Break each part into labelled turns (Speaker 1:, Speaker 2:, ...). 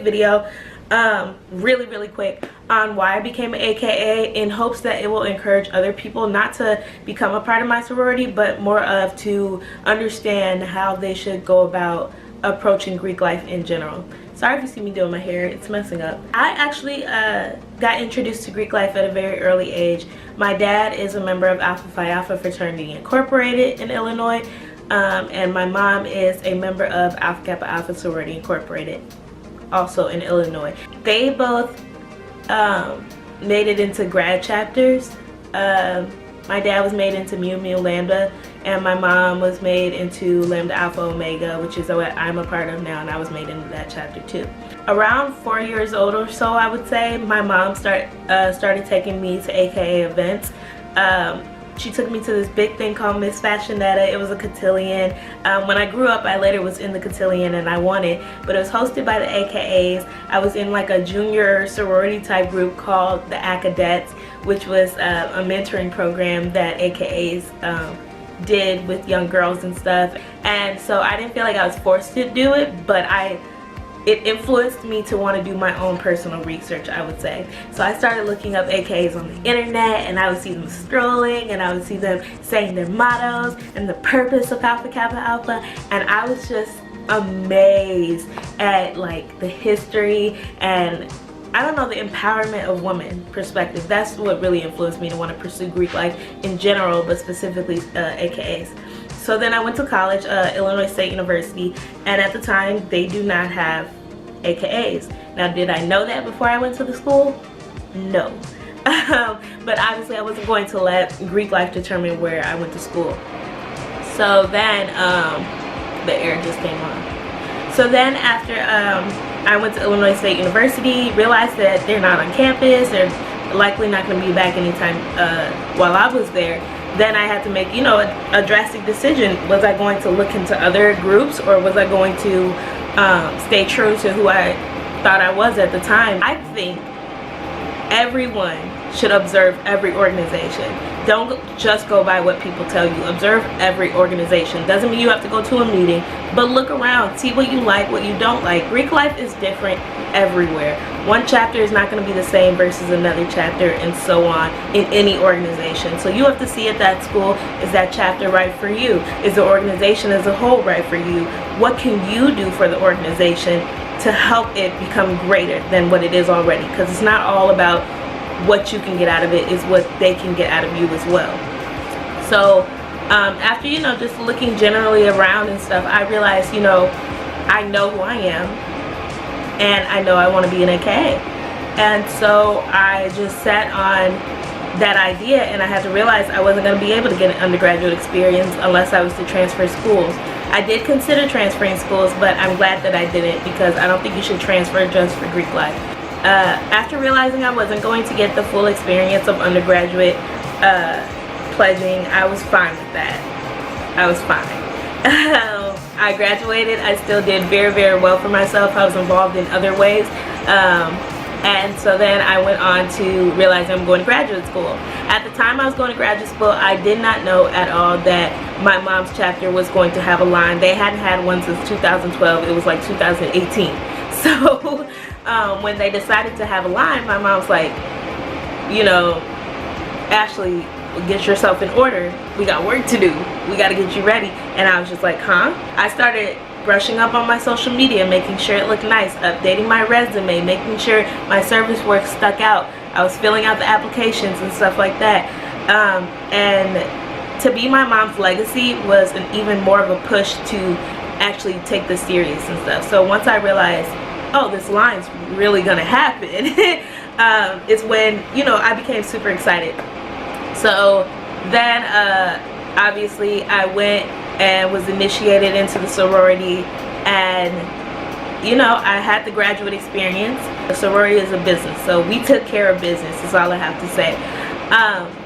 Speaker 1: quick video, really quick, on why I became an AKA, in hopes that it will encourage other people not to become a part of my sorority, but more of to understand how they should go about approaching Greek life in general. Sorry if you see me doing my hair, it's messing up. I actually got introduced to Greek life at a very early age. My dad is a member of Alpha Phi Alpha Fraternity Incorporated in Illinois, and my mom is a member of Alpha Kappa Alpha Sorority Incorporated, also in Illinois. They both made it into grad chapters. My dad was made into Mu Mu Lambda, and my mom was made into Lambda Alpha Omega, which is what I'm a part of now, and I was made into that chapter too. Around 4 years old or so, I would say, my mom started taking me to AKA events. She took me to this big thing called Miss Fashionetta. It was a cotillion. When I grew up, I later was in the cotillion and I won it, but it was hosted by the AKAs. I was in like a junior sorority type group called the AKADETS, which was a mentoring program that AKAs did with young girls and stuff. And so I didn't feel like I was forced to do it, but it influenced me to want to do my own personal research, I would say. So I started looking up AKAs on the internet, and I would see them strolling, and I would see them saying their mottos and the purpose of Alpha Kappa Alpha, and I was just amazed at like the history and, I don't know, the empowerment of women perspective. That's what really influenced me to want to pursue Greek life in general, but specifically AKAs. So then I went to college, Illinois State University, and at the time they do not have AKAs. Now, did I know that before I went to the school? No. But obviously I wasn't going to let Greek life determine where I went to school. So then the air just came on. So then after I went to Illinois State University, realized that they're not on campus, they're likely not going to be back anytime while I was there. Then I had to make, you know, a drastic decision. Was I going to look into other groups, or was I going to stay true to who I thought I was at the time? I think everyone should observe every organization. Don't just go by what people tell you. Observe every organization. Doesn't mean you have to go to a meeting, but look around, see what you like, what you don't like. Greek life is different everywhere. One chapter is not going to be the same versus another chapter, and so on, in any organization. So you have to see at that school, is that chapter right for you? Is the organization as a whole right for you? What can you do for the organization to help it become greater than what it is already? Because it's not all about what you can get out of it, is what they can get out of you as well. So after, you know, just looking generally around and stuff, I realized, you know, I know who I am, and I know I want to be an AKA. And so I just sat on that idea, and I had to realize I wasn't going to be able to get an undergraduate experience unless I was to transfer schools. I did consider transferring schools, but I'm glad that I didn't, because I don't think you should transfer just for Greek life. After realizing I wasn't going to get the full experience of undergraduate pledging, I was fine with that. I was fine. I graduated. I still did very well for myself. I was involved in other ways. And so then I went on to realize I'm going to graduate school. At the time I was going to graduate school, I did not know at all that my mom's chapter was going to have a line. They hadn't had one since 2012. It was like 2018. So when they decided to have a line, my mom's like, you know, Ashley, get yourself in order. We got work to do. We got to get you ready. And I was just like, huh? I started brushing up on my social media, making sure it looked nice, updating my resume, making sure my service work stuck out. I was filling out the applications and stuff like that. And to be my mom's legacy was even more of a push to actually take this serious and stuff. So once I realized, oh, this line's really gonna happen, is when, you know, I became super excited. So then obviously I went and was initiated into the sorority, and you know, I had the graduate experience. The sorority is a business, so we took care of business, is all I have to say.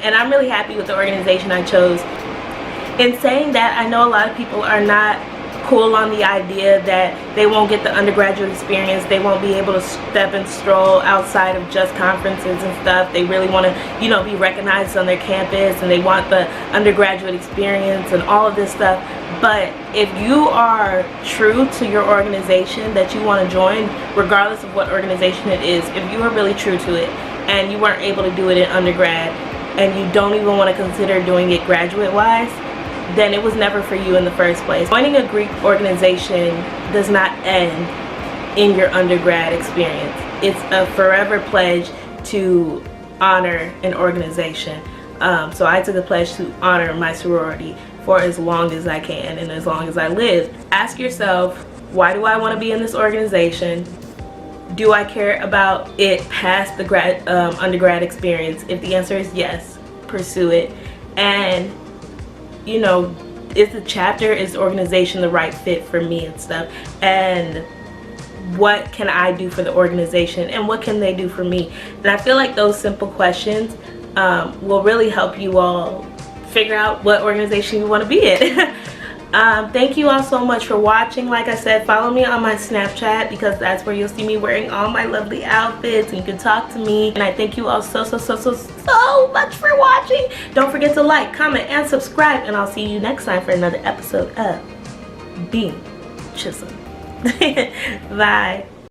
Speaker 1: And I'm really happy with the organization I chose. In saying that, I know a lot of people are not cool on the idea that they won't get the undergraduate experience, they won't be able to step and stroll outside of just conferences and stuff. They really want to, you know, be recognized on their campus, and they want the undergraduate experience and all of this stuff. But if you are true to your organization that you want to join, regardless of what organization it is, if you are really true to it and you weren't able to do it in undergrad and you don't even want to consider doing it graduate wise, then it was never for you in the first place. Joining a Greek organization does not end in your undergrad experience. It's a forever pledge to honor an organization. So I took a pledge to honor my sorority for as long as I can and as long as I live. Ask yourself, why do I want to be in this organization? Do I care about it past the undergrad experience? If the answer is yes, pursue it. And, you know, is the chapter, is the organization the right fit for me and stuff? And what can I do for the organization, and what can they do for me? And I feel like those simple questions will really help you all figure out what organization you want to be in. Thank you all so much for watching. Like I said, follow me on my Snapchat, because that's where you'll see me wearing all my lovely outfits and you can talk to me. And I thank you all so much for watching. Don't forget to like, comment, and subscribe, and I'll see you next time for another episode of Being Chisum. Bye.